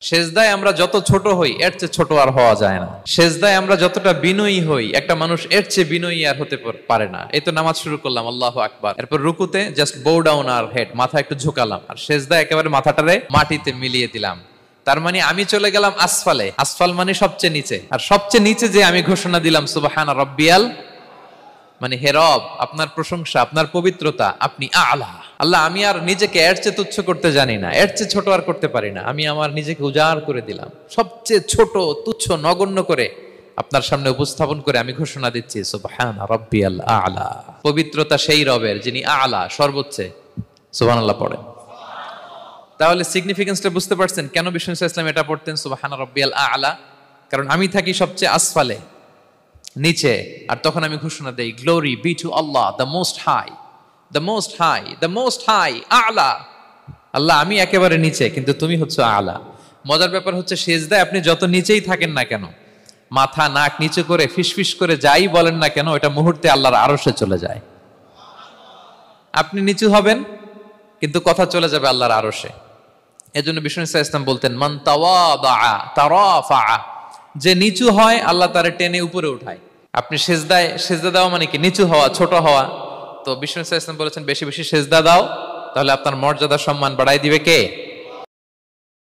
সেজদায় আমরা যত ছোট হই এর চেয়ে ছোট আর হওয়া যায় না। সেজদায় আমরা যতটা বিনয়ী হই একটা মানুষ এর চেয়ে বিনয়ী আর হতে পারে না। এই তো নামাজ শুরু করলাম, আল্লাহু আকবার, এরপর রুকুতে জাস্ট বো ডাউন আর হেড, মাথা একটু ঝুঁকালাম, আর সেজদায় একেবারে মাথাটারে মাটিতে মিলিয়ে দিলাম। তার মানে আমি চলে গেলাম আসফালে। আসফাল মানে সবচেয়ে নিচে, আর সবচেয়ে নিচে যে আমি ঘোষণা দিলাম সুবহান রাব্বিয়াল, মানে হে রব, আপনার প্রশংসা, আপনার পবিত্রতা, আপনি আলা। আল্লাহ, আমি আর নিজেকে এর চেয়ে তুচ্ছ করতে জানি না, এর চেয়ে ছোট আর করতে পারি না। আমি আমার নিজেকে উজাড় করে দিলাম, সবচেয়ে ছোট, তুচ্ছ, নগণ্য করে আপনার সামনে উপস্থাপন করে আমি ঘোষণা দিচ্ছি সুবহান রাব্বিয়াল আলা। পবিত্রতা সেই রবের যিনি আলা, সর্বোচ্চ। সুবহানাল্লাহ পড়েন। তাহলে সিগনিফিকেন্সটা বুঝতে পারছেন কেন বিষ্ণু ইসলাম এটা পড়তেন সুবহান রাব্বিয়াল আলা? কারণ আমি থাকি সবচেয়ে আসফালে, নিচে, আর তখন আমি ঘোষণা দেই glory be to Allah the most high, the most high, the most high আলা। আল্লাহ, আমি একেবারে নিচে, কিন্তু তুমি হচ্ছে আলা। মজার ব্যাপার হচ্ছে সেজদায় আপনি যত নিচেই থাকেন না কেন, মাথা নাক নিচু করে ফিসফিস করে যাই বলেন না কেন, এটা মুহূর্তে আল্লাহর আরশে চলে যায়। আপনি নিচু হবেন কিন্তু কথা চলে যাবে আল্লাহর আরশে। এজন্য বিষ্ণু ইসলাম বলতেন মান তাওয়াদা তারাফা, যে নিচু হয় আল্লাহ তারে টেনে উপরে উঠায়। আপনি সেজদা দেওয়া মানে কি? নিচু হওয়া, ছোট হওয়া। তো বিষ্ণু ইসলাম বলেছেন বেশি বেশি সেজদা দাও, তাহলে আপনার মর্যাদা সম্মান বাড়াই দিবে কে?